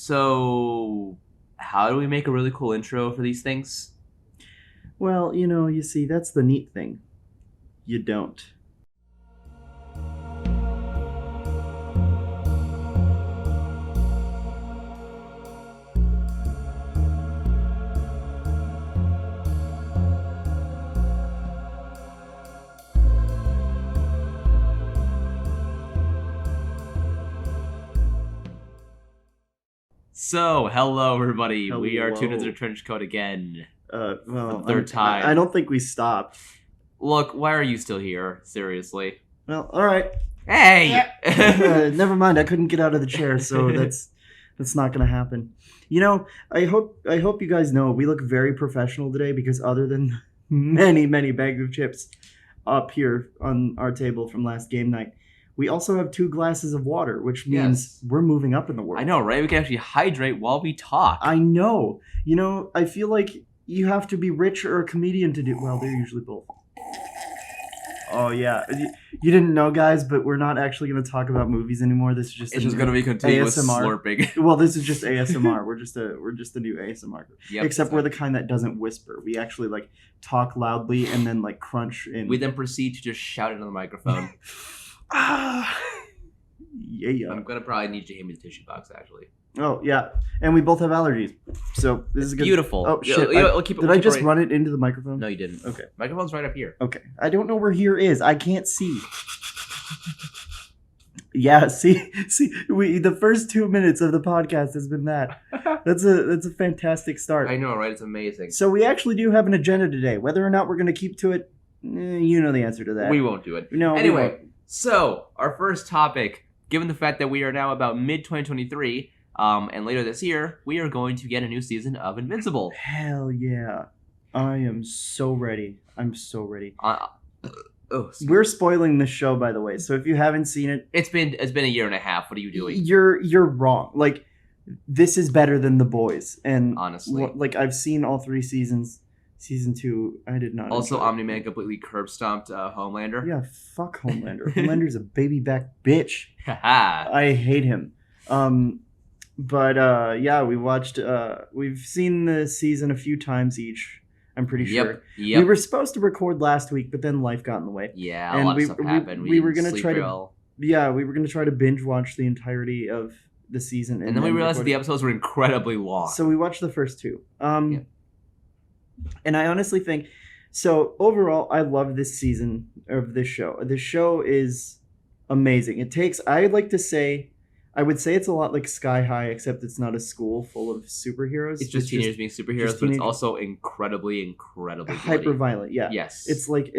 So, how do we make a really cool intro for these things? Well, you see, that's the neat thing. You don't. So, hello everybody. We are tuned into the Hello. Trench Coat again. Well, For the third time. I don't think we stopped. Look, why are you still here? Seriously. Well, all right. Hey! Never mind. I couldn't get out of the chair, so that's not gonna happen. I hope you guys know we look very professional today because other than many bags of chips up here on our table from last game night, we also have 2 glasses of water, which means we're moving up in the world. I know, right? We can actually hydrate while we talk. I know. I feel like you have to be rich or a comedian to do. Well, they're usually both. Oh yeah, you didn't know, guys, but we're not actually going to talk about movies anymore. This is just It's just going to be continuous ASMR. slurping. Well, this is just ASMR. we're just a new ASMR group. Yep, Except we're the kind that doesn't whisper. We actually talk loudly and then crunch in. We then proceed to just shout into the microphone. Yeah. I'm going to probably need you to hand me the tissue box, actually. Oh yeah, and we both have allergies, so this is good. Beautiful. Oh shit! Did I just run it into the microphone? No, you didn't. Okay. Microphone's right up here. Okay. I don't know where here is. I can't see. Yeah, see, the first 2 minutes of the podcast has been that. That's a fantastic start. I know, right? It's amazing. So we actually do have an agenda today. Whether or not we're going to keep to it, you know the answer to that. We won't do it. No. Anyway, so our first topic, given the fact that we are now about mid-2023, and later this year, we are going to get a new season of Invincible. Hell yeah. I am so ready. I'm so ready. We're spoiling this show, by the way. So if you haven't seen it, it's been a year and a half. What are you doing? You're wrong. This is better than The Boys, and honestly, I've seen all 3 seasons. Season 2, I did not. Also, Omni-Man completely curb stomped Homelander. Yeah, fuck Homelander. Homelander's a baby back bitch. Haha. I hate him. But yeah, we've seen the season a few times each. I'm pretty sure. Yep. We were supposed to record last week, but then life got in the way. Yeah, a lot of stuff happened. We were gonna try to binge watch the entirety of the season, and then we realized that the episodes were incredibly long. So we watched the first 2. And I honestly think, so overall, I love this season of this show. This show is amazing. I would say it's a lot like Sky High, except it's not a school full of superheroes. It's just teenagers being superheroes, but it's also incredibly hyper violent. Yeah. Yes. It's like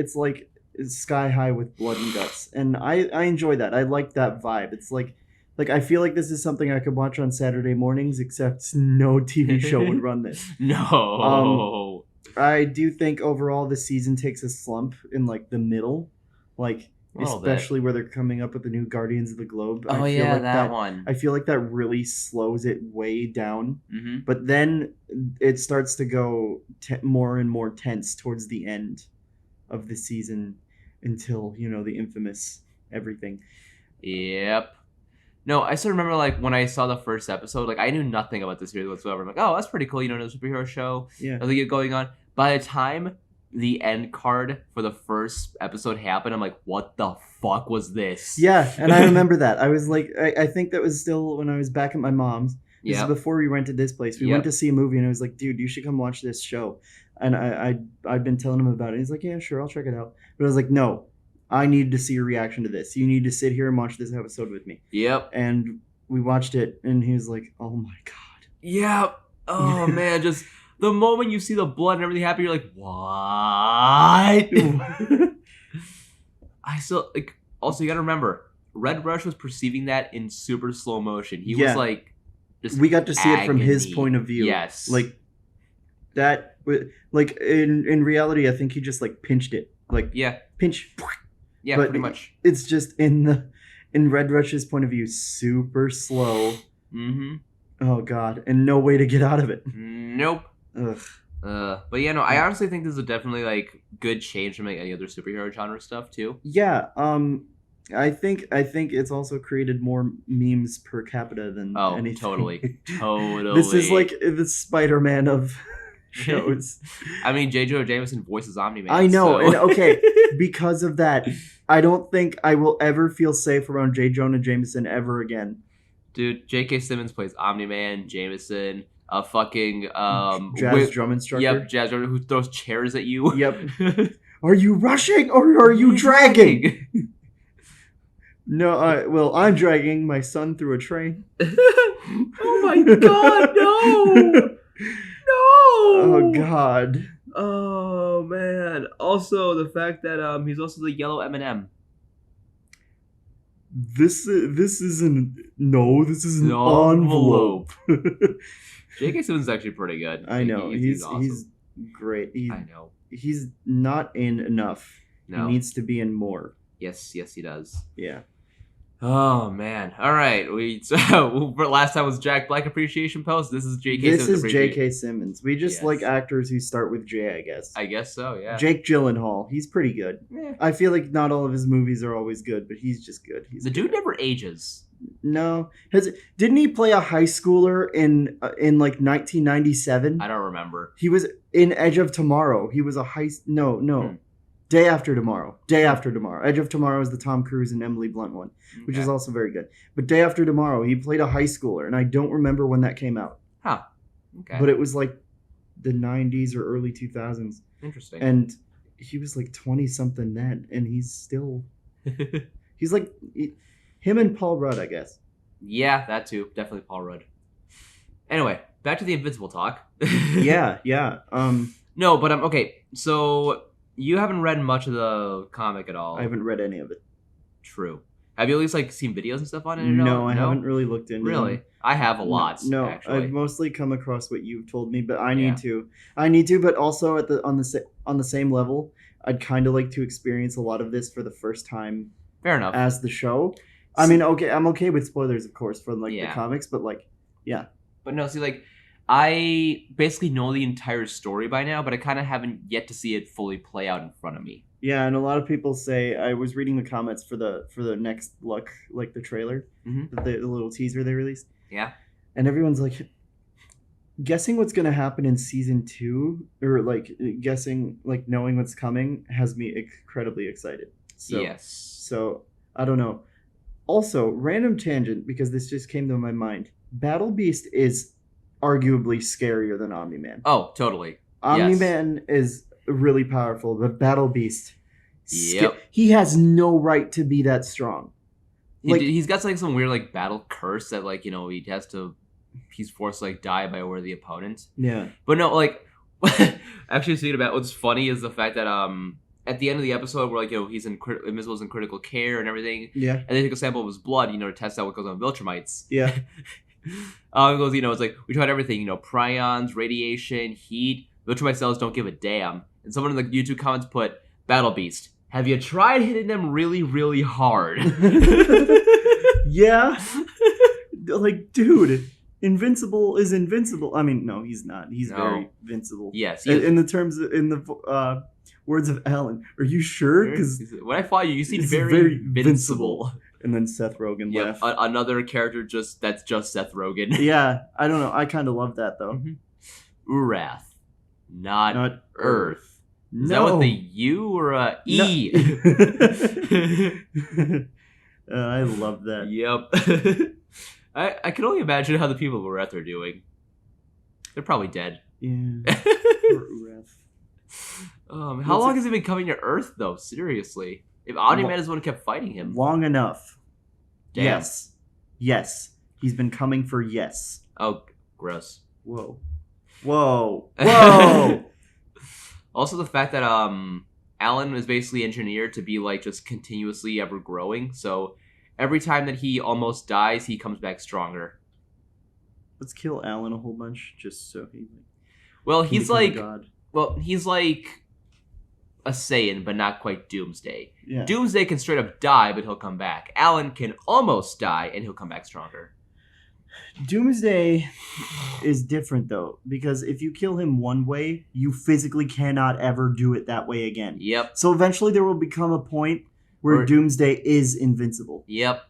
Sky High with blood and guts, and I enjoy that. I like that vibe. It's like I feel like this is something I could watch on Saturday mornings, except no TV show would run this. No. I do think overall the season takes a slump in the middle, especially where they're coming up with the new Guardians of the Globe. Oh, I feel like that one. I feel like that really slows it way down. Mm-hmm. But then it starts to go more and more tense towards the end of the season until, the infamous everything. Yep. No, I still remember when I saw the first episode, I knew nothing about this series whatsoever. I'm like, oh, that's pretty cool, no superhero show. Yeah. Nothing going on. By the time the end card for the first episode happened, I'm like, what the fuck was this? Yeah, and I remember that. I was I think that was still when I was back at my mom's. This is before we rented this place. We went to see a movie, and I was like, dude, you should come watch this show. And I'd been telling him about it. He's like, yeah, sure, I'll check it out. But I was like, no, I need to see a reaction to this. You need to sit here and watch this episode with me. Yep. And we watched it, and he was like, oh my God. Yep. Oh, man, just... The moment you see the blood and everything happen, you're like, what? I still, also, you gotta remember, Red Rush was perceiving that in super slow motion. He was, just we got to see agony. It from his point of view. Yes. That, in reality, I think he just, pinched it. Pinch. Yeah, but pretty much. It's just in Red Rush's point of view, super slow. Mm-hmm. Oh, God. And no way to get out of it. Nope. Ugh. But yeah, no, I honestly think this is definitely good change from any other superhero genre stuff too. Yeah, I think it's also created more memes per capita than anything. Totally. This is like the Spider-Man of shows. I mean, J. Jonah Jameson voices Omni-Man. I know, so. and okay, because of that, I don't think I will ever feel safe around J. Jonah Jameson ever again. Dude, J.K. Simmons plays Omni-Man, Jameson, a fucking jazz drum instructor. Yep, jazz drummer who throws chairs at you. Yep. Are you rushing or are you dragging? No, well, I'm dragging my son through a train. Oh my god, no! No! Oh god. Oh man. Also, the fact that he's also the yellow M&M. This is an envelope. J.K. Simmons is actually pretty good. I know. He's awesome. He's great. I know. He's not in enough. No. He needs to be in more. Yes, he does. Yeah. Oh man! All right, last time was Jack Black Appreciation Post. This is J.K. This Simmons. is J.K. Simmons. We just Yes. like actors who start with J, I guess. I guess so. Yeah. Jake Gyllenhaal. He's pretty good. Yeah. I feel like not all of his movies are always good, but he's just good. He's The dude never ages. No, didn't he play a high schooler in like 1997? I don't remember. He was in Edge of Tomorrow. He was a Day After Tomorrow. Day After Tomorrow. Edge of Tomorrow is the Tom Cruise and Emily Blunt one, which is also very good. But Day After Tomorrow, he played a high schooler, and I don't remember when that came out. Huh. Okay. But it was like the 90s or early 2000s. Interesting. And he was like 20-something then, and he's still... He's like... him and Paul Rudd, I guess. Yeah, that too. Definitely Paul Rudd. Anyway, back to the Invincible talk. Yeah. No, but okay. So you haven't read much of the comic at all. I haven't read any of it. True. Have you at least like seen videos and stuff on it? No, I haven't really looked into Really? them. I have a lot. No, actually. I've mostly come across what you've told me, but I need to. I need to, but also on the same level, I'd kind of like to experience a lot of this for the first time. Fair enough. As the show. I mean, okay, I'm okay with spoilers, of course, from like the comics, but like, yeah. But no, see, like, I basically know the entire story by now, but I kind of haven't yet to see it fully play out in front of me. Yeah, and a lot of people say, I was reading the comments for the next look, like the trailer, the little teaser they released. Yeah. And everyone's like, guessing what's going to happen in season 2, or like guessing, like knowing what's coming, has me incredibly excited. So, yes. So, I don't know. Also, random tangent, because this just came to my mind. Battle Beast is arguably scarier than Omni-Man. Oh, totally. Omni-Man is really powerful, but Battle Beast, yep. He has no right to be that strong. He's got like some weird like battle curse that like, he's forced to like die by a worthy opponent. Yeah. But no, like, actually speaking about what's funny is the fact that at the end of the episode where like he's Invisible's in critical care and everything, and they take a sample of his blood, to test out what goes on with Viltrumites. Yeah. It goes, it's like we tried everything, prions, radiation, heat. Viltrumite cells don't give a damn. And someone in the YouTube comments put, "Battle Beast, have you tried hitting them really, really hard?" Yeah. Like, dude, Invincible is invincible. I mean, no, he's not. He's very invincible. Yes. In the words of Alan. Are you sure? Because when I fought you, you seemed very invincible. And then Seth Rogen left. Another character that's just Seth Rogen. Yeah, I don't know. I kind of love that though. Urath, not Earth. No. Is that with the U or a E? I love that. Yep. I can only imagine how the people of Urath are doing. They're probably dead. Yeah. Poor Urath. How long has he been coming to Earth, though? Seriously. If Omni-Man is the one who kept fighting him. Long enough. Damn. Yes. He's been coming for yes. Oh, gross. Whoa. Also, the fact that Alan is basically engineered to be like just continuously ever growing. So every time that he almost dies, he comes back stronger. Let's kill Alan a whole bunch just so he. Well, he's like a Saiyan, but not quite Doomsday. Yeah. Doomsday can straight up die, but he'll come back. Alan can almost die, and he'll come back stronger. Doomsday is different, though, because if you kill him one way, you physically cannot ever do it that way again. Yep. So eventually there will become a point where Or- Doomsday is invincible. Yep.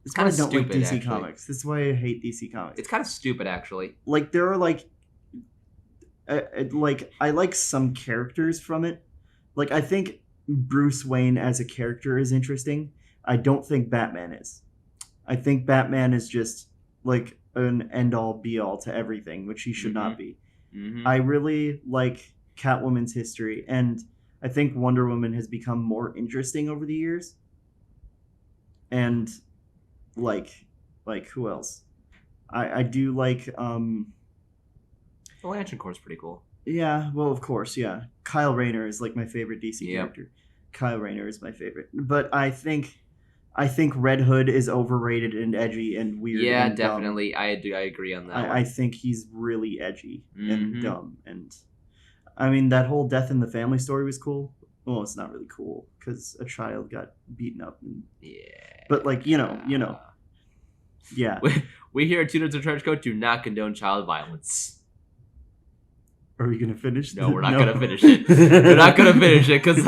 That's why I kinda don't like stupid, DC actually. Comics. That's why I hate DC Comics. It's kind of stupid, actually. Like there are like I like some characters from it. Like I think Bruce Wayne as a character is interesting. I don't think Batman is. I think Batman is just like an end all be all to everything, which he should not be. Mm-hmm. I really like Catwoman's history, and I think Wonder Woman has become more interesting over the years. And like who else? I do like The Lantern Corps is pretty cool. yeah, well of course, yeah. Kyle Rayner is like my favorite DC Yep. character. Kyle Rayner is my favorite. But I think Red Hood is overrated and edgy and weird. Yeah, and dumb. definitely. I agree on that. I think he's really edgy and Mhm. dumb. And I mean, that whole Death in the Family story was cool. Well, it's not really cool because a child got beaten up. Yeah. But like, you know, yeah. We here at Two Nerds in Trench Coat do not condone child violence. Are we gonna finish? No, we're not gonna finish it. We're not gonna finish it because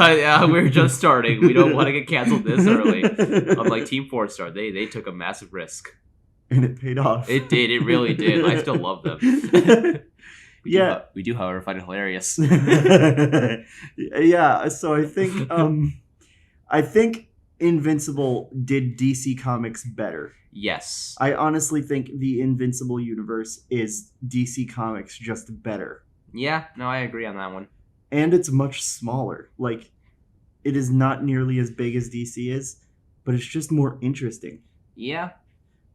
we're just starting. We don't want to get canceled this early. Unlike Team 4 Star, they took a massive risk. And it paid off. It did. It really did. I still love them. We do, however, find it hilarious. Yeah. So I think Invincible did DC Comics better. Yes. I honestly think the Invincible universe is DC Comics just better. Yeah. No, I agree on that one. And it's much smaller. Like, it is not nearly as big as DC is, but it's just more interesting. Yeah. I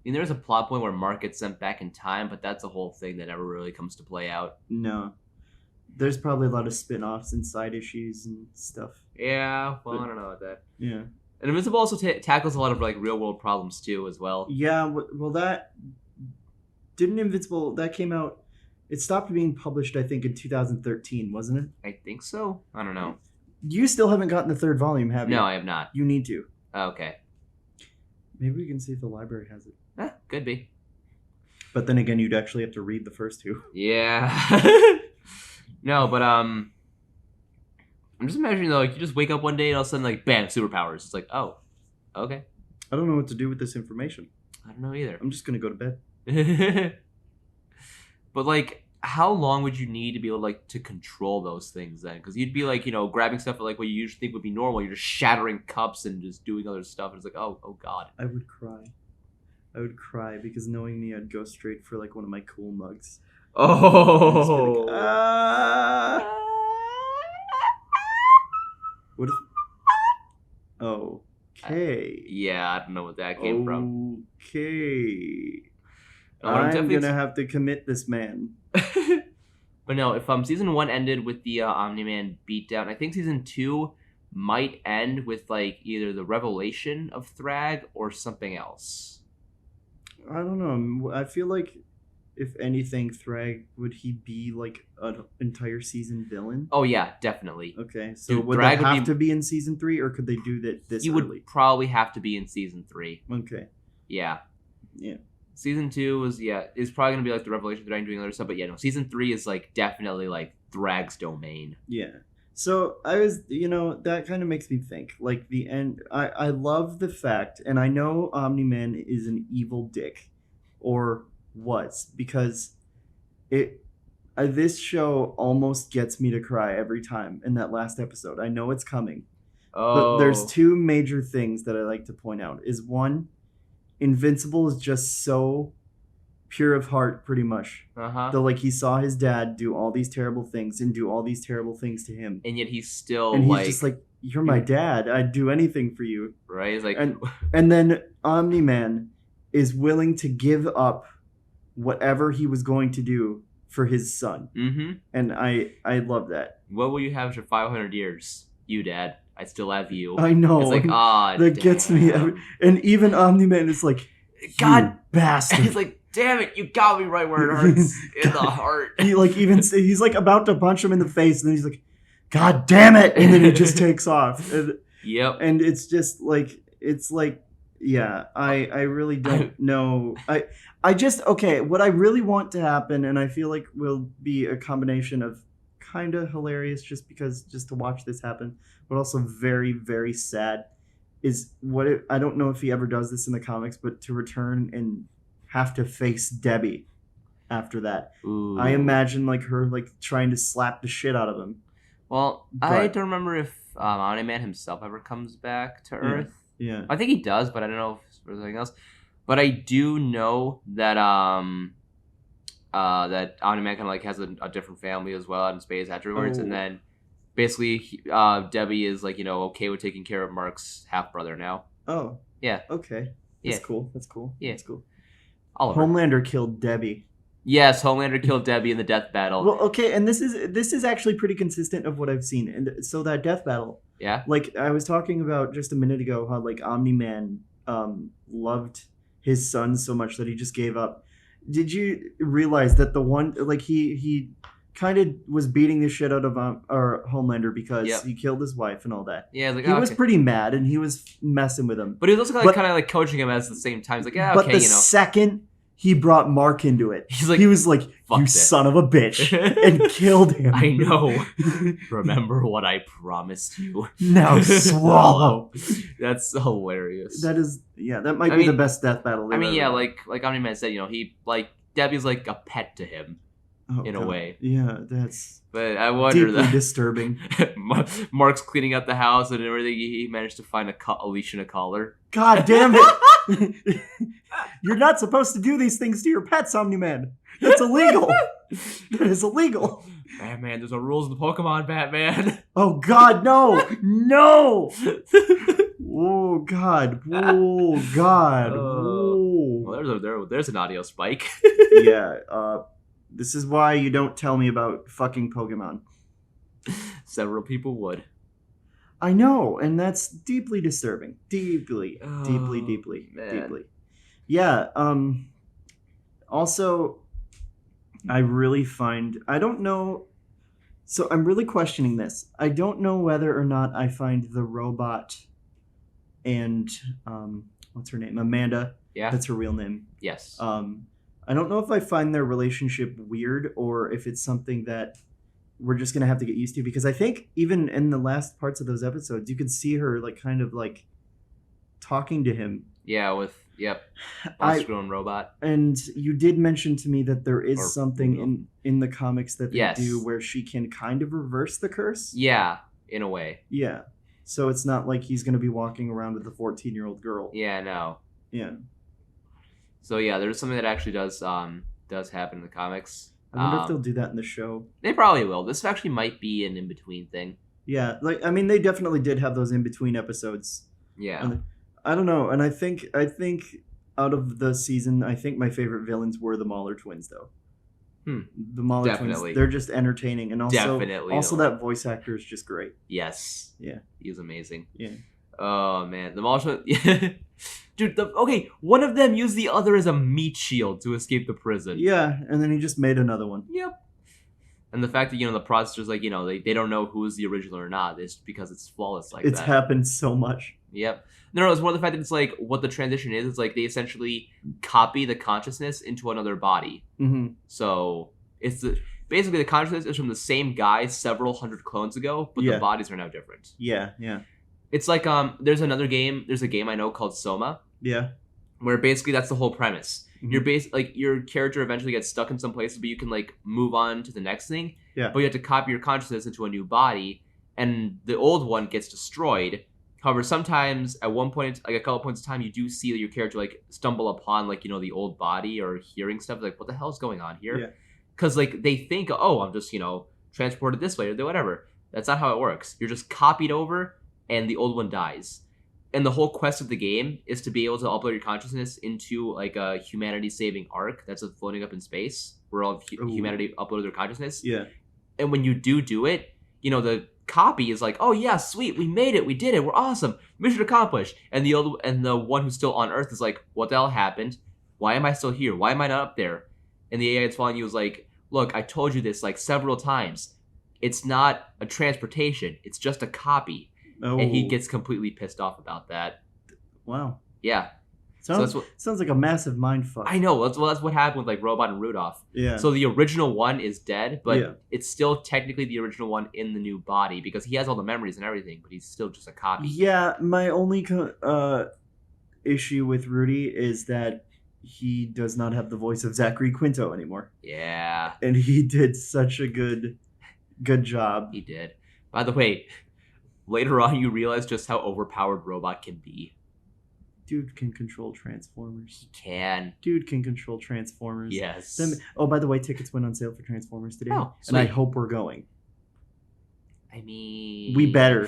mean, there's a plot point where Mark gets sent back in time, but that's a whole thing that never really comes to play out. No. There's probably a lot of spin-offs and side issues and stuff. Yeah. Well, I don't know about that. Yeah. And Invincible also tackles a lot of like real world problems too, as well. Yeah, well, that didn't Invincible that came out. It stopped being published, I think, in 2013, wasn't it? I think so. I don't know. You still haven't gotten the third volume, have you? No, I have not. You need to. Okay. Maybe we can see if the library has it. Could be. But then again, you'd actually have to read the first two. Yeah. No, but I'm just imagining though, like you just wake up one day and all of a sudden, like, bam, superpowers. It's like, oh, okay. I don't know what to do with this information. I don't know either. I'm just gonna go to bed. But like, how long would you need to be able to control those things then? Because you'd be like, grabbing stuff like what you usually think would be normal. You're just shattering cups and just doing other stuff. And it's like, oh god. I would cry. Because knowing me, I'd go straight for like one of my cool mugs. Oh. What if? Okay. Yeah, I don't know what that came from. Okay. No, I'm gonna have to commit this man. But no, if season 1 ended with the Omni-Man beatdown, I think season 2 might end with like either the revelation of Thrag or something else. I don't know. I feel like if anything, Thrag, would he be like an entire season villain? Oh yeah, definitely. Okay, so Dude, would Thrag that would have be- to be in season 3, or could they do that this He early? would probably have to be in season 3. Okay. Yeah. Yeah. Season 2 is probably gonna be like the revelation of Thrag doing other stuff, but yeah, no, season 3 is like definitely like Thrag's domain. Yeah. So I was, that kind of makes me think. Like the end, I love the fact, and I know Omni-Man is an evil dick, or was, because this show almost gets me to cry every time in that last episode. I know it's coming. Oh. But there's two major things that I like to point out. Is one, Invincible is just so pure of heart, pretty much. Uh-huh. Though, like, he saw his dad do all these terrible things and do all these terrible things to him. And yet he's still And he's like, just like, you're my dad. I'd do anything for you. right? He's like, And then Omni-Man is willing to give up whatever he was going to do for his son. mm-hmm. And I love that. What will you have after 500 years? You, Dad. I still have you. I know. It's like, that gets me. And even Omni-Man is like, God, you bastard. He's like, damn it, you got me right where it hurts. In the heart. He like he's like about to punch him in the face, and then he's like, God damn it, and then he just takes off. Yep. And it's just like, yeah, I really don't know. I just, okay, what I really want to happen, and I feel like will be a combination of kind of hilarious just to watch this happen, but also very, very sad is I don't know if he ever does this in the comics, but to return and have to face Debbie after that. Ooh. I imagine like her like trying to slap the shit out of him. Well, I don't remember if Omni-Man himself ever comes back to Earth. Yeah. I think he does, but I don't know if there's anything else. But I do know that that Omni-Man kind of like has a different family as well out in space afterwards, and then basically Debbie is like okay with taking care of Mark's half brother now. Oh. Yeah. Okay. That's cool. That's cool. Yeah. That's cool. Oliver. Homelander killed Debbie. Yes, Homelander killed Debbie in the death battle. Well, okay, and this is actually pretty consistent of what I've seen. And so that death battle. Yeah. Like I was talking about just a minute ago, how like Omni-Man loved his son so much that he just gave up. Did you realize that the one like he kind of was beating the shit out of our Homelander because he killed his wife and all that? Yeah, like, he was pretty mad and he was messing with him. But he was also kind of like coaching him at the same time. He's like, yeah, okay, but the second he brought Mark into it, he was like, "You son of a bitch," and killed him. I know. Remember what I promised you. Now swallow. That's hilarious. That is, that might be the best death battle. I mean, like Omni-Man said, he like Debbie's like a pet to him in a way. Yeah, that's. But I wonder deeply disturbing. Mark's cleaning out the house and everything. He managed to find a leash and a collar. God damn it! You're not supposed to do these things to your pets, Omni-Man. That's illegal. That is illegal. Batman, there's no rules in the Pokemon, Batman. Oh God, no, no. Oh God, oh God. Well, there's an audio spike. Yeah. This is why you don't tell me about fucking Pokemon. Several people would. I know, and that's deeply disturbing. Deeply. Yeah, also, I really I don't know, so I'm really questioning this. I don't know whether or not I find the robot and, what's her name? Amanda. Yeah. That's her real name. Yes. I don't know if I find their relationship weird or if it's something that we're just going to have to get used to, because I think even in the last parts of those episodes, you could see her like kind of like talking to him. Yeah, on-screen robot. And you did mention to me that there is something in the comics that they do where she can kind of reverse the curse. Yeah, in a way. Yeah. So it's not like he's going to be walking around with a 14-year-old girl. Yeah, no. Yeah. So yeah, there's something that actually does happen in the comics. I wonder if they'll do that in the show. They probably will. This actually might be an in-between thing. Yeah, like I mean, they definitely did have those in-between episodes. Yeah. And I don't know, and I think out of the season, I think my favorite villains were the Mauler twins, though. The Mauler twins, they're just entertaining, and also that voice actor is just great. Yes. Yeah. He was amazing. Yeah. Oh man, the Mauler twins. Dude, one of them used the other as a meat shield to escape the prison. Yeah, and then he just made another one. Yep. And the fact that, the processors, like, they don't know who is the original or not, is because it's flawless like that. It's happened so much. Yep. No, it's more the fact that it's like, what the transition is, it's like they essentially copy the consciousness into another body. Mm-hmm. So, basically the consciousness is from the same guy several hundred clones ago, but the bodies are now different. Yeah, yeah. It's like, there's a game I know called Soma. Yeah. Where basically that's the whole premise. Mm-hmm. Your character eventually gets stuck in some places, but you can like move on to the next thing. Yeah. But you have to copy your consciousness into a new body, and the old one gets destroyed. However, sometimes at one point, like a couple points of time, you do see that your character like stumble upon like the old body or hearing stuff like, what the hell is going on here? Yeah. Because like they think, oh, I'm just transported this way or whatever. That's not how it works. You're just copied over, and the old one dies. And the whole quest of the game is to be able to upload your consciousness into like a humanity-saving arc that's floating up in space, where all of humanity uploaded their consciousness. Yeah. And when you do it, the copy is like, oh yeah, sweet, we made it, we did it, we're awesome, mission accomplished. And the one who's still on Earth is like, what the hell happened? Why am I still here? Why am I not up there? And the AI that's following you is like, look, I told you this like several times. It's not a transportation. It's just a copy. Oh. And he gets completely pissed off about that. Wow. Yeah. Sounds like a massive mind fuck. I know. That's what happened with like Robot and Rudolph. Yeah. So the original one is dead, but Yeah. it's still technically the original one in the new body because he has all the memories and everything, but he's still just a copy. Yeah, my only issue with Rudy is that he does not have the voice of Zachary Quinto anymore. Yeah. And he did such a good job. He did. By the way, later on you realize just how overpowered Robot can be. Dude can control Transformers. He can. Dude can control Transformers. Yes. Oh, by the way, tickets went on sale for Transformers today. Oh, and I sweet. hope we're going. I mean, We better.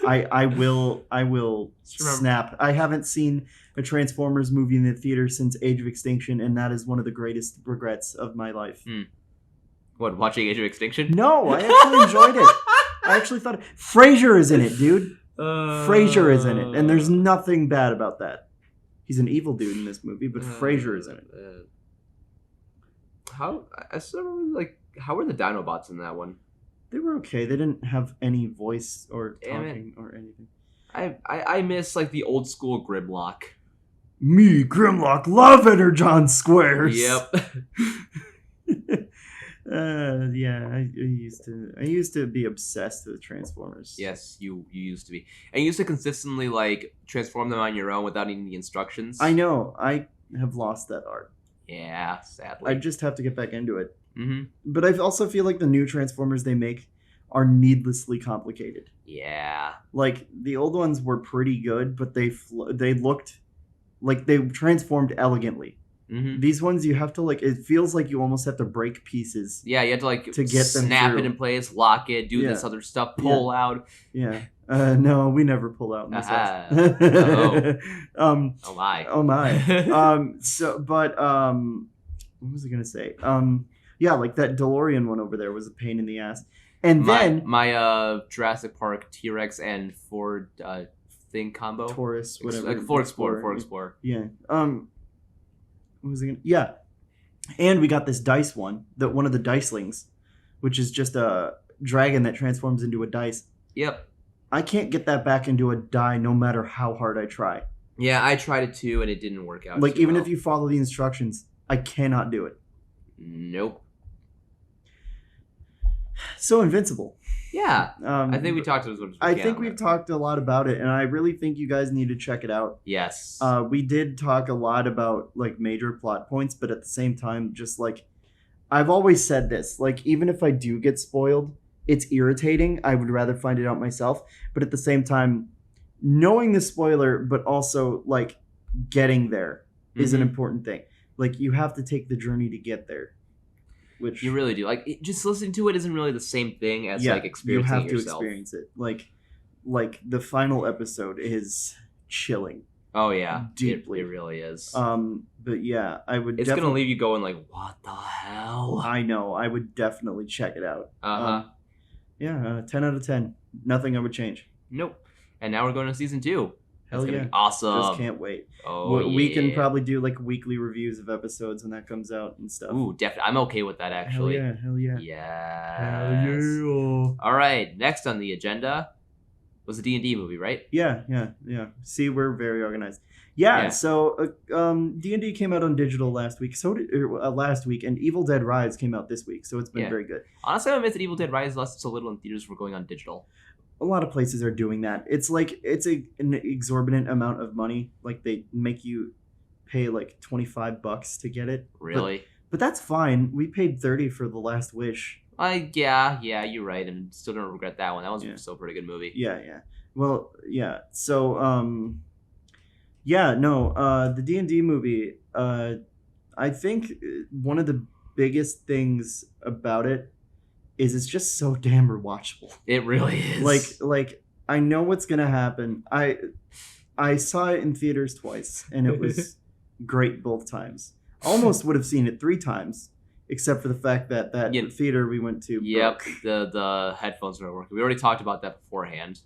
I will snap. I haven't seen a Transformers movie in the theater since Age of Extinction, and that is one of the greatest regrets of my life. What, watching Age of Extinction? No, I actually enjoyed it. I actually thought Frasier is in it, dude. Frasier is in it, and there's nothing bad about that. He's an evil dude in this movie, but Frasier is in it. I still remember, like, how were the Dinobots in that one? They were okay. They didn't have any voice or Damn it. talking or anything. I miss like the old school Grimlock. Me, Grimlock, love Energon Squares. Yep. Yeah, I used to be obsessed with Transformers. Yes, you used to be. And you used to consistently like transform them on your own without needing the instructions. I know. I have lost that art. Yeah, sadly. I just have to get back into it. Mm-hmm. But I also feel like the new Transformers they make are needlessly complicated. Yeah. Like the old ones were pretty good, but they looked like they transformed elegantly. Mm-hmm. These ones you have to like. It feels like you almost have to break pieces. Yeah, you have to like to get them snap through. it in place, lock it, do this other stuff, pull out. Yeah. No, we never pull out in this house. Oh my. Oh my. What was I gonna say? Yeah, like that DeLorean one over there was a pain in the ass. And then my Jurassic Park T-Rex and Ford thing combo. Taurus, whatever. Like Ford Explorer. Yeah. What was I gonna? Yeah. And we got this dice one, one of the Dicelings, which is just a dragon that transforms into a dice. Yep. I can't get that back into a die no matter how hard I try. Yeah, I tried it too, and it didn't work out. Like, even if you follow the instructions, I cannot do it. Nope. So Invincible. Yeah. I think we talked as much as we can. I think we've talked a lot about it, and I really think you guys need to check it out. Yes. We did talk a lot about, like, major plot points, but at the same time, just, like, I've always said this. Like, even if I do get spoiled, it's irritating. I would rather find it out myself. But at the same time, knowing the spoiler, but also, like, getting there is an important thing. Like, you have to take the journey to get there. Which you really do. Like, just listening to it isn't really the same thing as like experiencing it yourself. You have to experience it. Like the final episode is chilling. Oh yeah, deeply. It really is. But yeah, I would. It's gonna leave you going like, what the hell? I know. I would definitely check it out. Yeah, 10 out of 10. Nothing I would change. Nope. And now we're going to season 2. Hell That's yeah! Gonna be awesome. Just can't wait. Oh we can probably do like weekly reviews of episodes when that comes out and stuff. Ooh, definitely. I'm okay with that actually. Hell yeah! Yes. Hell yeah! All right. Next on the agenda was the D&D movie, right? Yeah. See, we're very organized. Yeah. So D&D came out on digital last week. And Evil Dead Rise came out this week. So it's been very good. Honestly, I'm amazed that Evil Dead Rise lasted so little in theaters for going on digital. A lot of places are doing that. It's like an exorbitant amount of money. Like they make you pay like $25 to get it. Really? But that's fine. We paid $30 for The Last Wish. Yeah, you're right, and still don't regret that one. That was still a pretty good movie. Yeah. Well, yeah. So, the D&D movie. I think one of the biggest things about it is it's just so damn rewatchable. It really is. Like I know what's gonna happen. I saw it in theaters twice, and it was great both times. Almost would have seen it 3 times, except for the fact that theater we went to. Yep, the headphones weren't working. We already talked about that beforehand.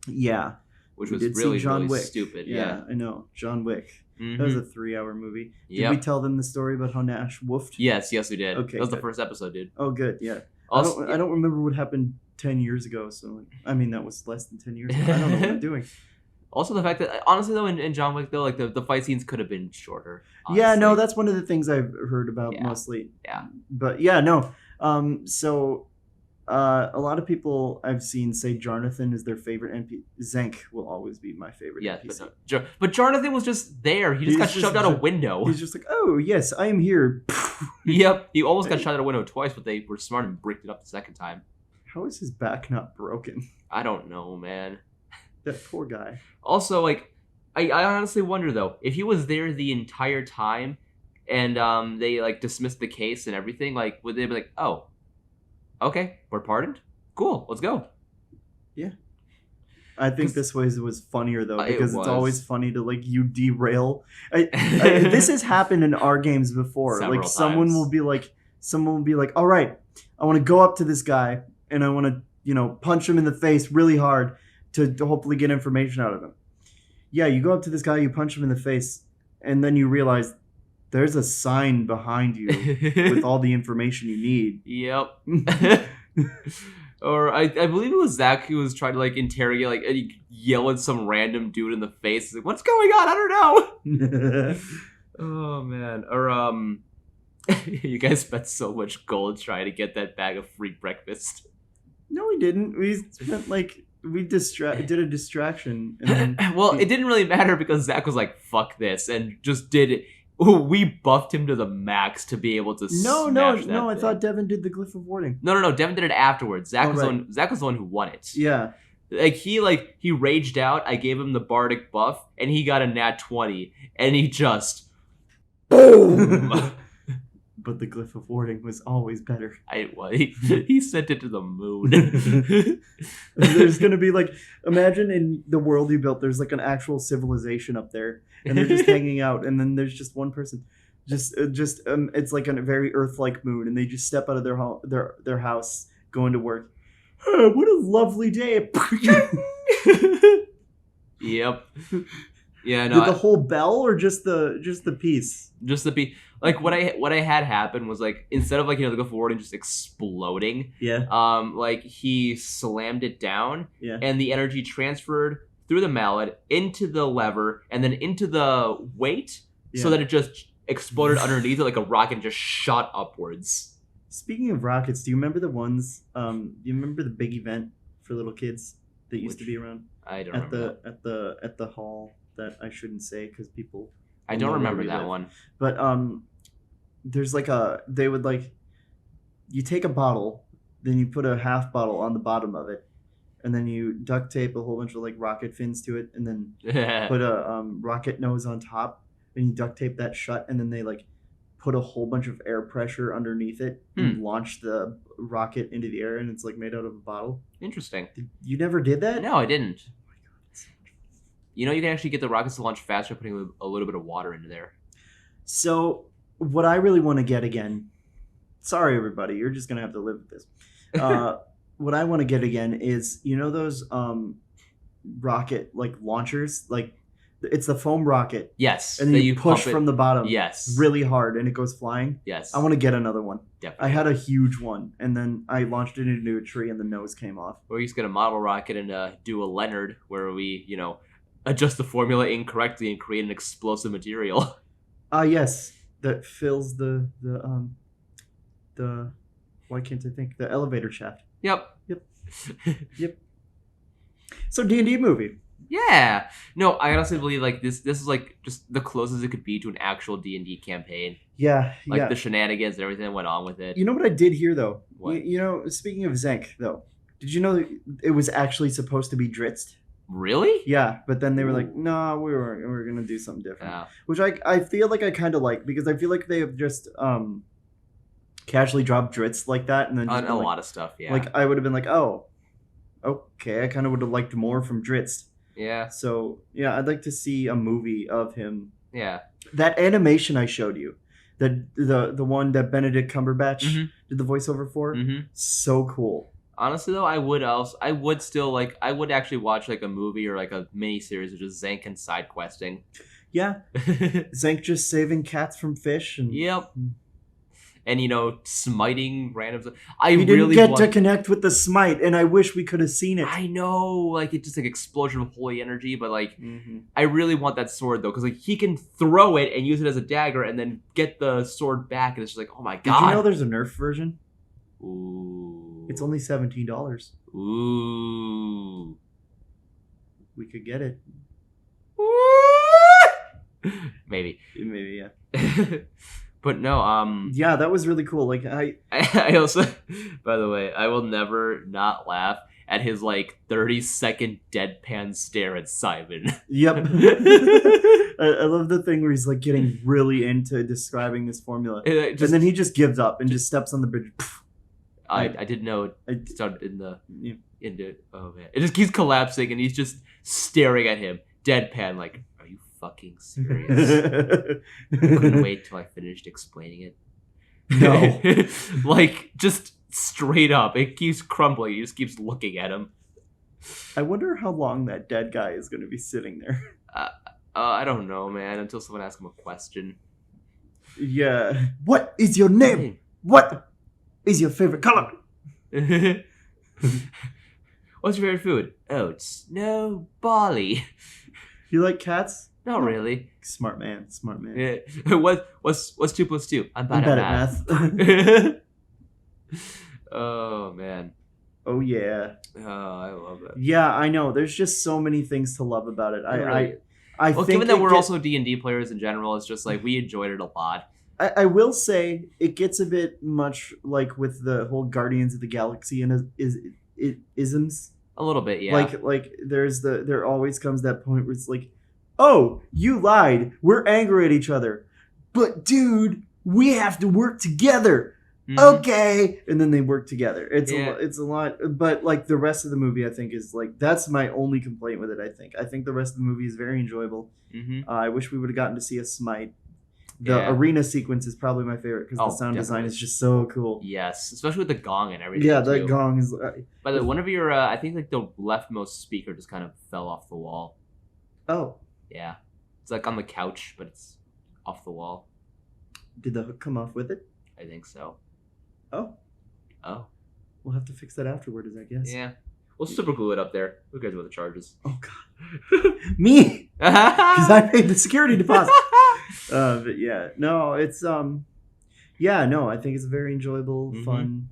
Yeah, which was really Wick. stupid. Yeah, I know. John Wick. Mm-hmm. That was a 3-hour movie. Did we tell them the story about how Nash woofed? Yes, we did. Okay, that was the first episode, dude. Oh, good. Yeah. Also, I don't remember what happened 10 years ago. So I mean, that was less than 10 years ago. I don't know what I'm doing. Also, the fact that honestly though, in John Wick though, like the fight scenes could have been shorter. Yeah, no, Honestly. that's one of the things I've heard about Yeah. mostly. Yeah. But yeah, no. So a lot of people I've seen say Jonathan is their favorite NPC. Zank will always be my favorite Yeah, NPC. but Jonathan was just there. He just got shoved out a window. He's just like, oh yes, I am here. Yep, he almost got shot out a window twice, but they were smart and bricked it up the second time. How is his back not broken? I don't know, man. That poor guy. Also, like, I honestly wonder though, if he was there the entire time, and they like dismissed the case and everything, like, would they be like, oh, okay, we're pardoned, cool, let's go. Yeah. I think this was funnier though, because it's always funny to like you derail. This has happened in our games before. Several like someone times. will be like, all right, I want to go up to this guy and I want to punch him in the face really hard to hopefully get information out of him. Yeah, you go up to this guy, you punch him in the face, and then you realize there's a sign behind you with all the information you need. Yep. Or I believe it was Zach who was trying to like interrogate, like, and he yell at some random dude in the face. He's like, what's going on? I don't know. Oh man. Or you guys spent so much gold trying to get that bag of free breakfast. No, we didn't. We spent we did a distraction. And then well, it didn't really matter because Zach was like, fuck this, and just did it. Ooh, we buffed him to the max to be able to smash that I thing. thought Devin did the glyph of warding. No. Devin did it afterwards. Zach was right. Zach was the one who won it. Yeah. He raged out. I gave him the bardic buff, and he got a nat 20, and he just boom. But the glyph of warding was always better. He sent it to the moon. There's gonna be like, imagine in the world you built, there's like an actual civilization up there, and they're just hanging out, and then there's just one person, it's like a very Earth-like moon, and they just step out of their house, going to work. Oh, what a lovely day! Yep. Yeah, no. Did the whole bell or just the piece? Just the piece. Like what I had happen was like instead of like the glyph of warding just exploding, yeah. Like he slammed it down, yeah, and the energy transferred through the mallet into the lever and then into the weight, so that it just exploded underneath it like a rocket and just shot upwards. Speaking of rockets, do you remember the ones? You remember the big event for little kids that used to be around? I don't remember. At the hall that I shouldn't say because people. I don't remember that one. But there's like they would like, you take a bottle, then you put a half bottle on the bottom of it, and then you duct tape a whole bunch of like rocket fins to it, and then put a rocket nose on top, and you duct tape that shut, and then they like put a whole bunch of air pressure underneath it and launch the rocket into the air, and it's like made out of a bottle. Interesting. You never did that? No, I didn't. Oh my God, you know, you can actually get the rockets to launch faster putting a little bit of water into there. So what I really want to get again, sorry everybody, you're just gonna have to live with this. What I want to get again is, you know, those rocket like launchers, like it's the foam rocket. Yes. And then you push from the bottom. Yes. Really hard and it goes flying. Yes. I want to get another one. Definitely. I had a huge one and then I launched it into a tree and the nose came off. We're just gonna model rocket and do a Leonard where we, adjust the formula incorrectly and create an explosive material. Yes. That fills the why can't I think? The elevator shaft. Yep. Yep. So D&D movie. Yeah. No, I honestly believe like this is like just the closest it could be to an actual D&D campaign. Yeah. Like the shenanigans and everything that went on with it. You know what I did here though? What? You know, speaking of Zank though, did you know it was actually supposed to be Dritz? Really? Yeah, but then they were like, no, we're gonna do something different. Yeah. Which I feel like I kind of like, because I feel like they have just casually dropped Dritz like that, and then On a lot of stuff, yeah. Like I would have been like, oh, okay, I kind of would have liked more from Dritz. Yeah. So yeah, I'd like to see a movie of him. Yeah. That animation I showed you, the one that Benedict Cumberbatch did the voiceover for, so cool. Honestly though, I would actually watch like a movie or like a mini series of just Zank and side questing. Yeah. Zank just saving cats from fish and Yep. and smiting random. I We didn't really get want to connect with the smite, and I wish we could have seen it. I know, like it's just like explosion of holy energy, but like Mm-hmm. I really want that sword though, because like he can throw it and use it as a dagger, and then get the sword back, and it's just like, oh my god! Did you know there's a Nerf version? Ooh, It's only $17. ooh. We could get it. Maybe. Maybe, yeah. But no, Yeah, that was really cool. Like I also, by the way, I will never not laugh at his like 30-second deadpan stare at Simon. Yep. I love the thing where he's like getting really into describing this formula. And And then he just gives up and just steps on the bridge. I didn't know I- it started in the Yeah. into oh man. It just keeps collapsing and he's just staring at him, deadpan, like, are you fucking serious? Couldn't wait till I finished explaining it. No. Like, just straight up. It keeps crumbling. He just keeps looking at him. I wonder how long that dead guy is going to be sitting there. I don't know, man, until someone asks him a question. Yeah. What is your name? What is your favorite color? What's your favorite food? Oats. No, barley. You like cats? Not really. Smart man. Smart man. Yeah. What's 2 + 2? I'm bad, I'm at bad math. Oh man. Oh yeah. Oh, I love that. Yeah, I know. There's just so many things to love about it. I Well, think given that it we're get- also D&D players in general, it's just like we enjoyed it a lot. I will say it gets a bit much like with the whole Guardians of the Galaxy and isms. A little bit, yeah. Like there always comes that point where it's like, oh, you lied. We're angry at each other, but dude, we have to work together. Mhm. Okay, and then they work together. It's Yeah. it's a lot, but like the rest of the movie, I think is like that's my only complaint with it. I think the rest of the movie is very enjoyable. Mhm. I wish we would have gotten to see a smite. The Yeah. arena sequence is probably my favorite because Oh, the sound design definitely. is just so cool. Yes, especially with the gong and everything. Yeah, that too. gong is. By the way, one of your, I think like the leftmost speaker just kind of fell off the wall. Oh, Yeah, it's like on the couch, but it's off the wall. did the hook come off with it? I think so. Oh, Oh, we'll have to fix that afterwards, I guess. yeah. We'll super glue it up there. Who cares about the charges? Oh God, me, because I paid the security deposit. But yeah, no, it's yeah, no, I think it's a very enjoyable, Mhm. fun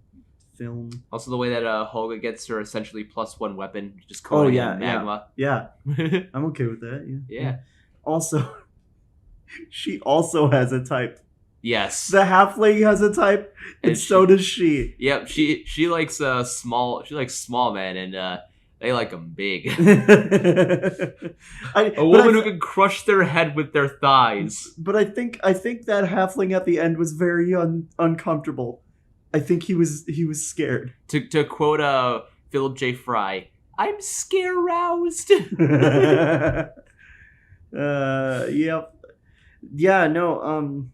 film. Also, the way that Holga gets her essentially +1 weapon, just Oh, coating yeah, in magma. Yeah, I'm okay with that. Yeah. Yeah. Also, she also has a type. Yes. The halfling has a type, and And so does she. Yep. She likes small. She likes small men, and they like them big. A woman who can crush their head with their thighs. But I think that halfling at the end was very uncomfortable. I think he was scared. To quote Philip J. Fry, I'm scare-roused. Yep. Yeah, no,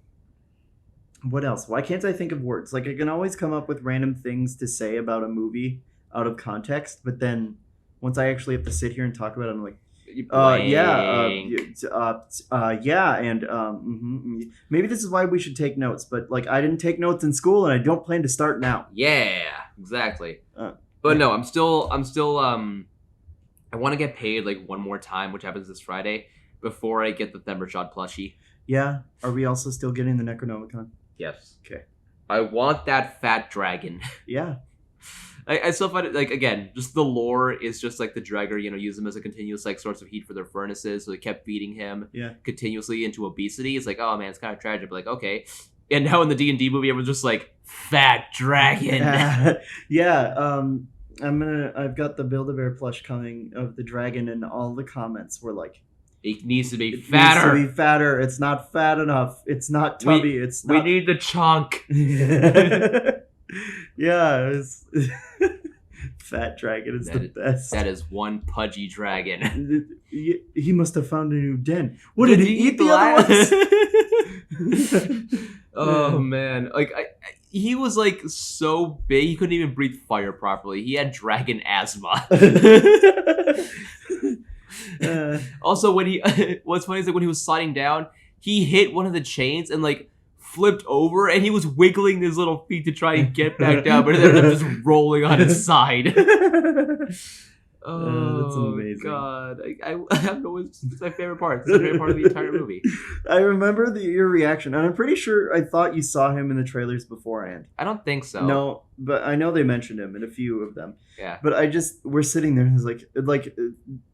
what else? Why can't I think of words? Like, I can always come up with random things to say about a movie out of context, but then once I actually have to sit here and talk about it, I'm like, yeah, and maybe this is why we should take notes, but like, I didn't take notes in school, and I don't plan to start now. Yeah, exactly. But yeah. no, I'm still I want to get paid like one more time, which happens this Friday, before I get the Thembershot plushie. Yeah. Are we also still getting the Necronomicon? Yes. Okay. I want that fat dragon. Yeah. I still find it, like, again, just the lore is just like the Draugr, use them as a continuous like source of heat for their furnaces, so they kept feeding him continuously into obesity. It's like, oh man, it's kind of tragic, but like, okay. And now in the D&D movie, everyone's just like, fat dragon. Yeah. I've got the Build-A-Bear plush coming of the dragon, and all the comments were like, it needs to be it fatter. needs to be fatter. It's not fat enough. It's not tubby. It's not. We need the chunk. Yeah, it's fat dragon is the best. That is one pudgy dragon. He must have found a new den. What did he eat the other ones? Oh man, like he was like so big he couldn't even breathe fire properly. He had dragon asthma. Also, when he what's funny is like when he was sliding down, he hit one of the chains and like flipped over and he was wiggling his little feet to try and get back down, but it ended up just rolling on his side. Oh, that's amazing. God. I know it's my favorite part. It's my favorite part of the entire movie. I remember your reaction, and I'm pretty sure I thought you saw him in the trailers beforehand. I don't think so. No, but I know they mentioned him in a few of them. Yeah. But we're sitting there, and it's like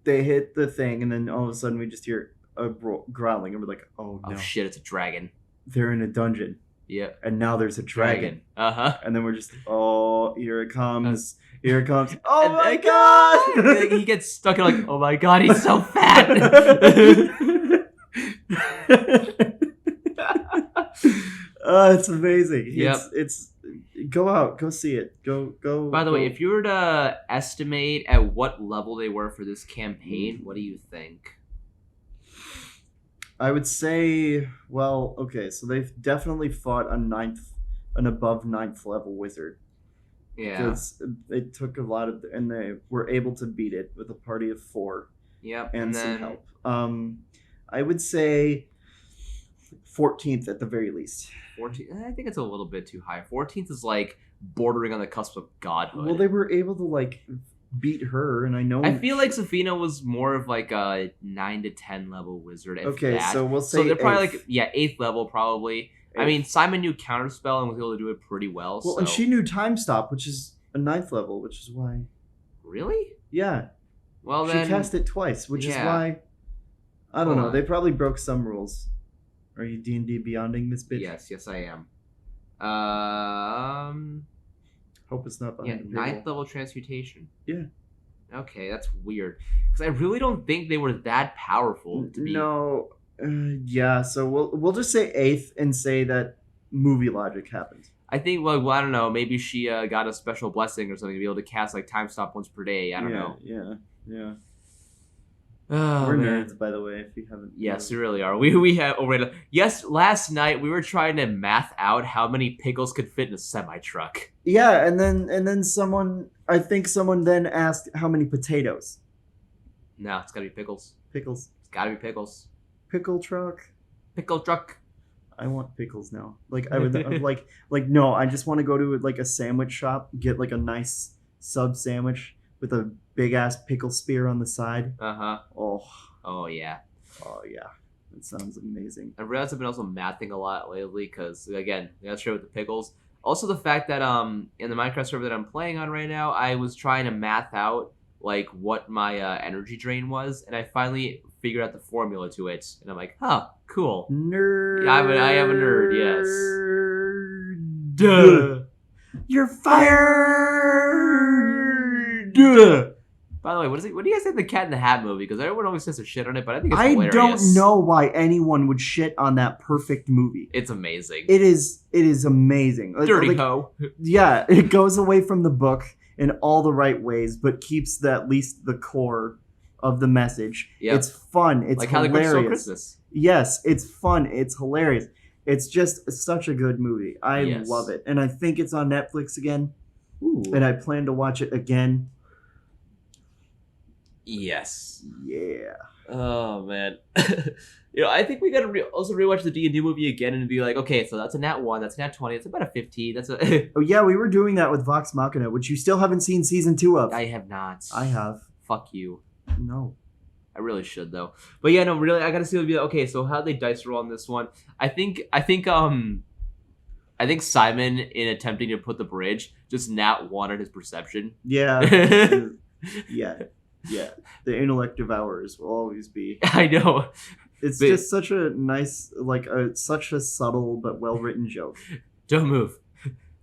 they hit the thing, and then all of a sudden we just hear a growling, and we're like, oh no. Oh shit, it's a dragon. They're in a dungeon. Yeah. And now there's a dragon. Uh-huh. And then we're just, oh, here it comes. Here it comes. Oh And- my god! He gets stuck in like, oh my god, he's so fat. It's amazing. Yep. It's go see it. Go. By the way, if you were to estimate at what level they were for this campaign, what do you think? I would say, well, okay, so they've definitely fought an above 9th level wizard. Yeah. Because it took a lot of, and they were able to beat it with a party of 4. Yep. And then, some help. I would say 14th at the very least. 14. I think it's a little bit too high. 14th is like bordering on the cusp of godhood. Well, they were able to like beat her, and I know. I feel like Safina was more of like a 9 to 10 level wizard. If Okay, that. so we'll say. So they're probably 8th. like 8th level probably. I mean, Simon knew Counterspell and was able to do it pretty well. Well, so. and she knew Time Stop, which is a 9th level, which is why. Really? Yeah. Well, She then cast it twice, which is yeah. why. I don't Hold know. on. They probably broke some rules. Are you D&D Beyonding this bitch? Yes, I am. Hope it's not Yeah, behind the 9th paywall. level transmutation. Yeah. Okay, that's weird because I really don't think they were that powerful to be. No. Yeah. So we'll just say 8th and say that movie logic happened. I think, well, I don't know. Maybe she got a special blessing or something to be able to cast like time stop once per day. I don't know. Yeah. Oh, We're man. nerds, by the way. If you haven't. Yes, we really are. We have already. Yes, last night we were trying to math out how many pickles could fit in a semi truck. Yeah, and then someone. I think someone then asked how many potatoes. No, it's gotta be pickles. Pickles. It's gotta be pickles. Pickle truck. Pickle truck. I want pickles now. Like I would I'm like no, I just want to go to like a sandwich shop, get like a nice sub sandwich with a big ass pickle spear on the side. Uh-huh. Oh Yeah. yeah. That sounds amazing. I realized I've been also mathing a lot lately because, again, that's true with the pickles. Also, the fact that in the Minecraft server that I'm playing on right now, I was trying to math out like what my energy drain was, and I finally figured out the formula to it, and I'm like, huh, cool. Nerd. Yeah, I am a nerd, yes. Duh. You're fired. Duh. By the way, what do you guys think of the Cat in the Hat movie? Because everyone always says a shit on it, but I think it's I hilarious. don't know why anyone would shit on that perfect movie. It's amazing. It is amazing. Dirty hoe. Yeah, it goes away from the book in all the right ways, but keeps at least the core of the message. Yep. It's fun. It's like how the Grinch Stole hilarious. Christmas. Yes, it's fun. It's hilarious. It's just such a good movie. I Yes. love it. And I think it's on Netflix again. Ooh. And I plan to watch it again. Yes. Yeah. Oh man. I think we gotta also rewatch the D&D movie again and be like, okay, so that's a nat 1, that's a nat 20, that's about a 15, that's a. Oh yeah, we were doing that with Vox Machina, which you still haven't seen season 2 of. I have not. I have. Fuck you. No. I really should though. But yeah, no, really, I gotta see. Be like, okay, so how they dice roll on this one? I think Simon, in attempting to put the bridge, just nat 1 on his perception. Yeah. Yeah. The intellect devourers will always be. I know. It's But- just such a nice, such a subtle but well written joke. Don't move.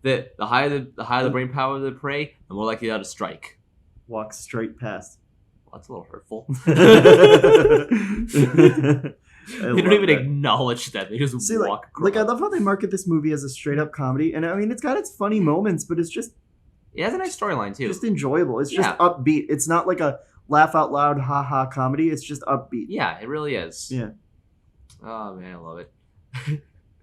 The higher the brain power of the prey, the more likely they are to strike. Walk straight past. Well, that's a little hurtful. I They don't love even that. acknowledge that. They just See, walk across. like I love how they market this movie as a straight up comedy, and I mean it's got its funny moments, but it's just It has a nice storyline too. enjoyable. It's just Yeah. upbeat. It's not like a laugh out loud ha ha comedy. It's just upbeat. Yeah, it really is. Yeah. Oh man, I love it.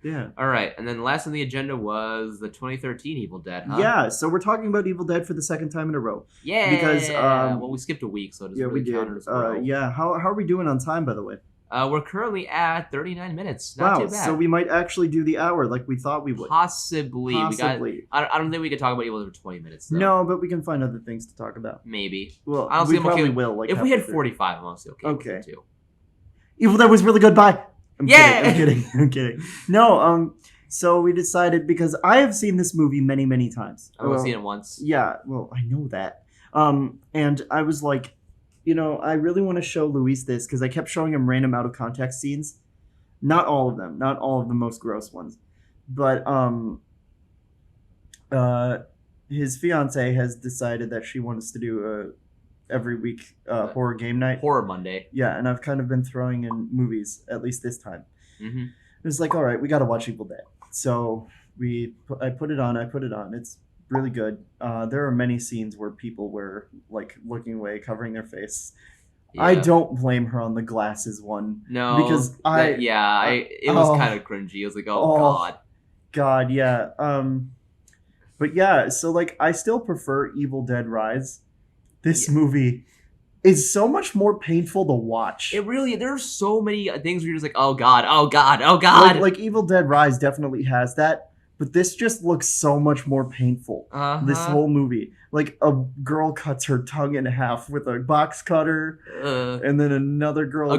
Yeah. All right, and then last on the agenda was the 2013 Evil Dead, huh? Yeah, so we're talking about Evil Dead for the second time in a row. Yeah. Because, well, we skipped a week, so it doesn't Yeah, really we count did. as a row. Yeah, how are we doing on time, by the way? We're currently at 39 minutes. Not Wow, too bad. so we might actually do the hour like we thought we would. Possibly. Possibly. I don't think we could talk about Evil Dead for 20 minutes, though. No, but we can find other things to talk about. Maybe. Well, Honestly, we probably will. Like if we hit halfway through. 45, I'm honestly okay with it, too. Evil Dead was really good. Bye. I'm Yeah! kidding. I'm kidding. No, so we decided, because I have seen this movie many, many times. I've only seen it once. Yeah, well, I know that. And I was like, I really want to show Luis this, because I kept showing him random out of context scenes. Not all of them. Not all of the most gross ones. But his fiance has decided that she wants to do every week horror game night. Horror Monday. Yeah, and I've kind of been throwing in movies, at least this time. Mm-hmm. It was like, all right, we got to watch Evil Dead. So I put it on. It's really good. There are many scenes where people were like looking away, covering their face. Yeah. I don't blame her on the glasses one. No, because it was kind of cringy. I was like, God, yeah. But yeah, so like I still prefer Evil Dead Rise. This movie is so much more painful to watch. It really, there's so many things where you're just like, oh God. Like Evil Dead Rise definitely has that, but this just looks so much more painful. This whole movie. Like a girl cuts her tongue in half with a box cutter, and then another girl. A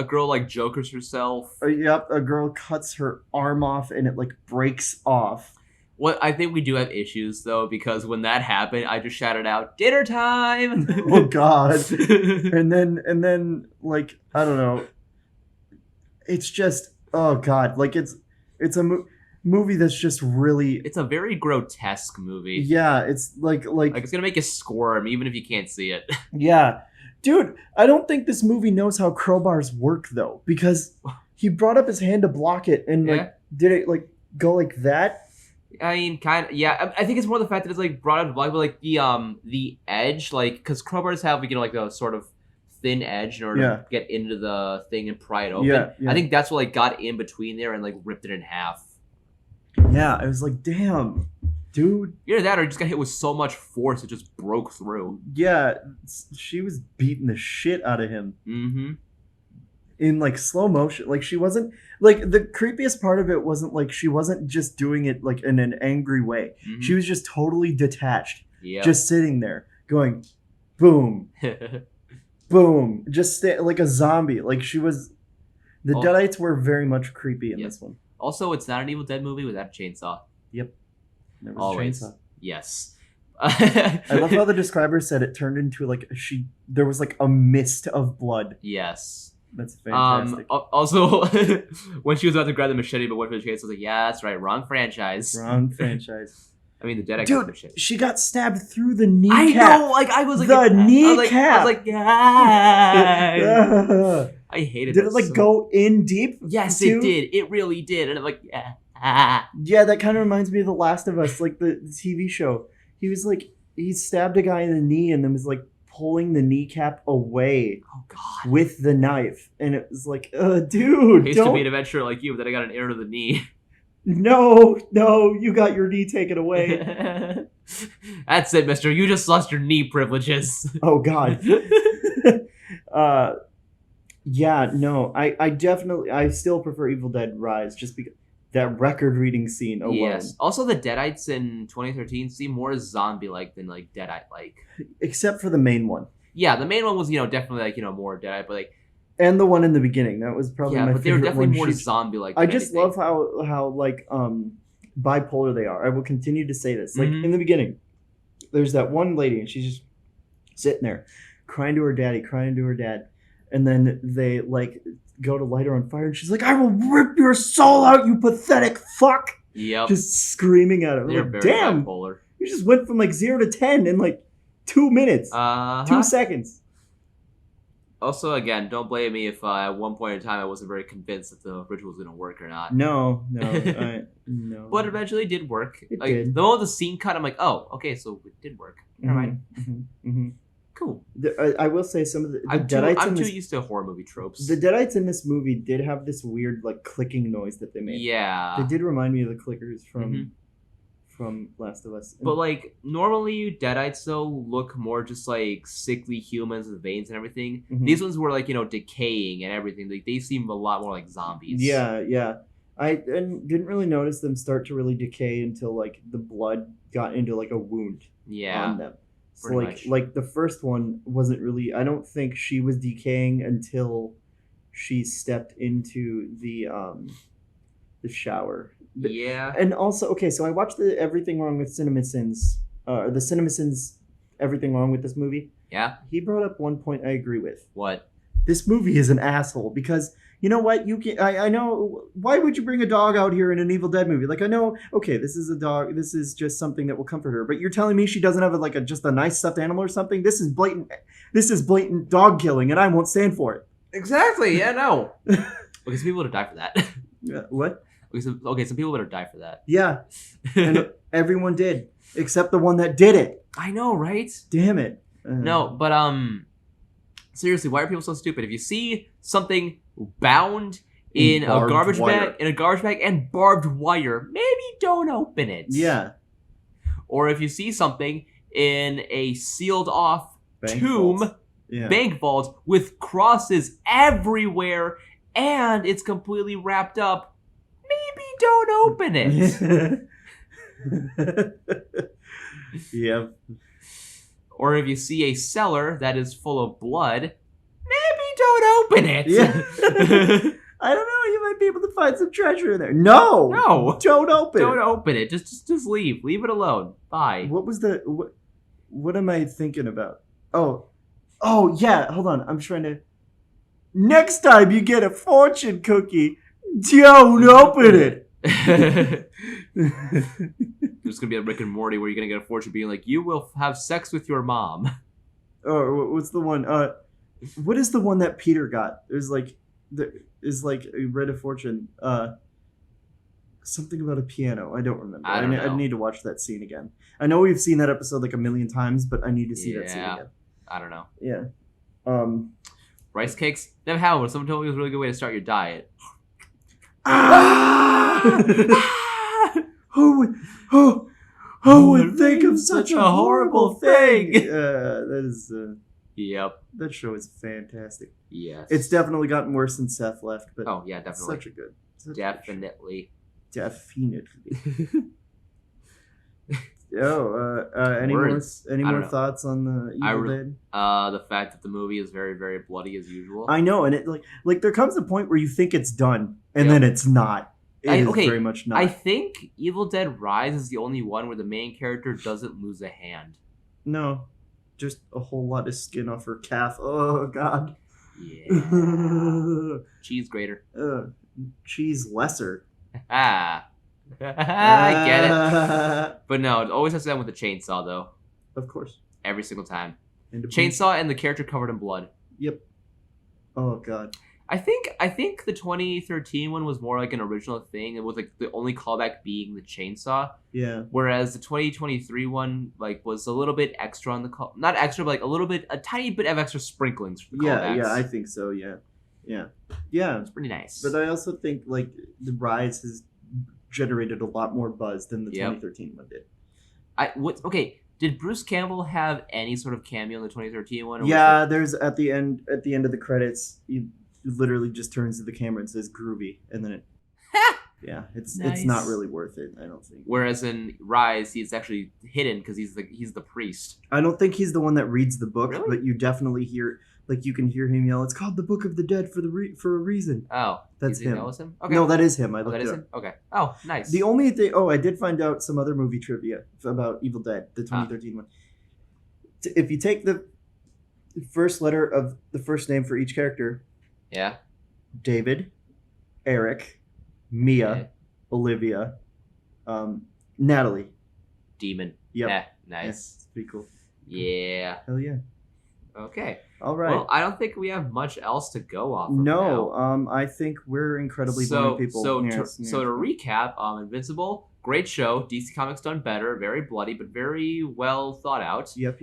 girl like jokers herself. Yep, a girl cuts her arm off and it like breaks off. What I think we do have issues though, because when that happened, I just shouted out, "Dinner time!" Oh God! and then like I don't know. It's just God! Like it's a movie that's just really. It's a very grotesque movie. Yeah, it's like it's gonna make you squirm even if you can't see it. Yeah, dude, I don't think this movie knows how crowbars work though, because he brought up his hand to block it and like did it like go like that. I mean, kind of, yeah. I think it's more the fact that it's like brought up like the edge, like because crowbars have like a sort of thin edge in order to get into the thing and pry it open. Yeah. I think that's what like got in between there and like ripped it in half. Yeah, I was like, damn, dude. Either that or he just got hit with so much force it just broke through. Yeah, she was beating the shit out of him. Mm-hmm. In like slow motion. Like she wasn't like the creepiest part of it wasn't like she wasn't just doing it like in an angry way. Mm-hmm. She was just totally detached. Yeah. Just sitting there going boom. Boom. Just like a zombie. Like she was the Deadites were very much creepy in this one. Also, it's not an Evil Dead movie without a chainsaw. Yep. There was always. a chainsaw. Yes. I love how the describer said it turned into like there was like a mist of blood. Yes. That's fantastic. Also, when she was about to grab the machete but went for the chase, I was like, yeah, that's right. Wrong franchise. Wrong franchise. I mean, the Dead got the machete. She got stabbed through the kneecap. I know. Like, I was like... The kneecap. I was like, yeah. I hated it. Did it like go in deep? Yes, it did. It really did. And I'm like, yeah. Yeah, that kind of reminds me of The Last of Us, like the TV show. He was like, he stabbed a guy in the knee and then was like, pulling the kneecap away with the knife, and it was like, dude, I used to be an adventurer like you, but then I got an arrow to the knee. No, you got your knee taken away. That's it, mister. You just lost your knee privileges. Oh God. Yeah, no, I still prefer Evil Dead Rise just because that record reading scene alone. Yes. Also, the Deadites in 2013 seem more zombie-like than like Deadite-like. Except for the main one. Yeah, the main one was definitely like more Deadite, but like. And the one in the beginning, that was probably my favorite one. Yeah, but they were definitely more zombie-like. I just love how like bipolar they are. I will continue to say this. Like in the beginning, there's that one lady and she's just sitting there, crying to her dad, and then they like go to light her on fire and she's like, I will rip your soul out, you pathetic fuck. Yep. Just screaming at him. They're like, very damn, bipolar. You just went from like 0 to 10 in like 2 minutes. 2 seconds. Also, again, don't blame me if at one point in time I wasn't very convinced that the ritual was going to work or not. No. But eventually it did work. It did. The moment the scene cut, I'm like, oh, okay, so it did work. Never mind. Cool. I will say some of the Deadites. I'm too used to horror movie tropes. The Deadites in this movie did have this weird like clicking noise that they made. Yeah. They did remind me of the clickers from Last of Us. But like normally Deadites though look more just like sickly humans with veins and everything. Mhm. These ones were like, decaying and everything. Like they seem a lot more like zombies. Yeah. I didn't really notice them start to really decay until like the blood got into like a wound on them. So like the first one wasn't really. I don't think she was decaying until she stepped into the shower. Yeah. And also, okay, so I watched the Everything Wrong with CinemaSins, or the CinemaSins Everything Wrong with this movie. Yeah. He brought up one point I agree with. What? This movie is an asshole because you know what? I know. Why would you bring a dog out here in an Evil Dead movie? Like I know. Okay, this is a dog. This is just something that will comfort her. But you're telling me she doesn't have just a nice stuffed animal or something? This is blatant. This is blatant dog killing, and I won't stand for it. Exactly. Yeah. No. Okay, some people would have died for that. What? Okay, some people would have died for that. Yeah, and everyone did except the one that did it. I know, right? Damn it. No, but seriously, why are people so stupid? If you see something bound in a garbage bag and barbed wire, maybe don't open it. Yeah. Or if you see something in a sealed off bank vault with crosses everywhere and it's completely wrapped up, maybe don't open it. Yep. Or if you see a cellar that is full of blood, maybe don't open it. Yeah. I don't know. You might be able to find some treasure in there. No. Don't open. Don't open it. Just leave. Leave it alone. Bye. What was the what am I thinking about? Oh yeah. Hold on. I'm trying to. Next time you get a fortune cookie, don't open it. There's gonna be a Rick and Morty where you're gonna get a fortune being like, you will have sex with your mom. Oh, what's the one? What is the one that Peter got? There's like a read a fortune. Something about a piano. I don't remember. I need to watch that scene again. I know we've seen that episode like a million times, but I need to see that scene again. I don't know. Yeah. Rice cakes? Never had one. Someone told me it was a really good way to start your diet. Who would think of such a horrible thing? That is. Yep. That show is fantastic. Yes. It's definitely gotten worse since Seth left, but oh yeah, definitely. Such a good. Definitely. Any more thoughts on the Evil Dead? The fact that the movie is very, very bloody as usual. I know, and it like there comes a point where you think it's done, and then it's not. It is very much not. I think Evil Dead Rise is the only one where the main character doesn't lose a hand. No, just a whole lot of skin off her calf. Oh God. Yeah. Cheese grater. Cheese lesser. I get it. But no, it always has to end with a chainsaw, though. Of course. Every single time. Chainsaw and the character covered in blood. Yep. Oh God. I think the 2013 one was more like an original thing. It was like the only callback being the chainsaw. Yeah. Whereas the 2023 one like was a little bit extra on the not extra, but like a tiny bit of extra sprinklings for the callbacks. Yeah, I think so. Yeah. It's pretty nice. But I also think like the Rise has generated a lot more buzz than the 2013 one did. Okay. Did Bruce Campbell have any sort of cameo in the 2013 one? Yeah, there's at the end of the credits, he literally just turns to the camera and says "groovy," and then it's not really worth it. I don't think. Whereas in Rise, he's actually hidden because he's the priest. I don't think he's the one that reads the book, really? But you definitely hear. Like you can hear him yell, "It's called the Book of the Dead for a reason." Oh, that's him. That was him? Okay. No, that is him. That is him. Okay. Oh, nice. The only thing. Oh, I did find out some other movie trivia about Evil Dead, the 2013 one. If you take the first letter of the first name for each character. Yeah. David, Eric, Mia, Olivia, Natalie. Demon. Yep. Yeah, nice. Yeah, it's pretty cool. Yeah. Hell yeah. Okay. All right. Well, I don't think we have much else to go off of now. No, I think we're incredibly boring people. To recap, Invincible, great show. DC Comics done better. Very bloody, but very well thought out. Yep.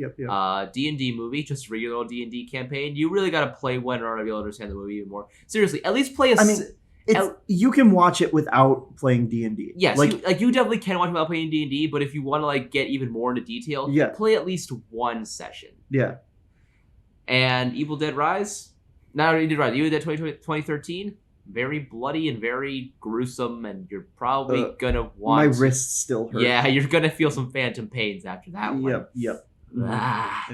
D&D movie, just regular old D&D campaign. You really got to play one in order to be able to understand the movie even more. Seriously, at least play You can watch it without playing D&D. Yes, you definitely can watch without playing D&D, but if you want to like get even more into detail, play at least one session. Yeah. And Evil Dead Rise? No, Evil Dead 2013, very bloody and very gruesome, and you're probably gonna want... My wrists still hurt. Yeah, you're gonna feel some phantom pains after that one. Yep. Ah.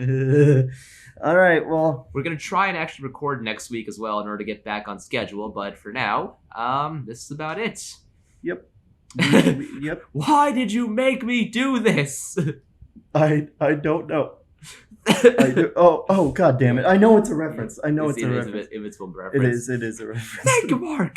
All right, well... We're gonna try and actually record next week as well in order to get back on schedule, but for now, this is about it. Yep. Why did you make me do this? I don't know. Oh, god damn it. I know it's a reference. It's a reference. Invincible reference. It is a reference. Thank you, Mark.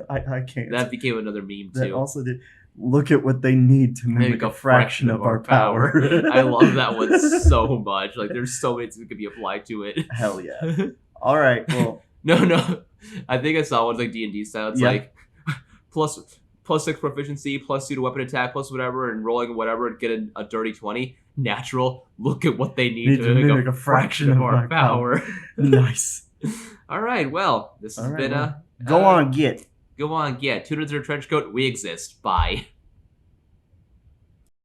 I can't. That became another meme, too. That also did. Look at what they need to make a fraction of our power. I love that one so much. Like, there's so many things that could be applied to it. Hell yeah. All right, well. No. I think I saw one like D&D style. It's like plus 6 proficiency, plus 2 to weapon attack, plus whatever, and rolling whatever and get a dirty 20. Natural. Look at what they need to make a fraction of our power. Nice. All right. Well, this has been Go on, get. Two Nerds in a Trench Coat. We exist. Bye.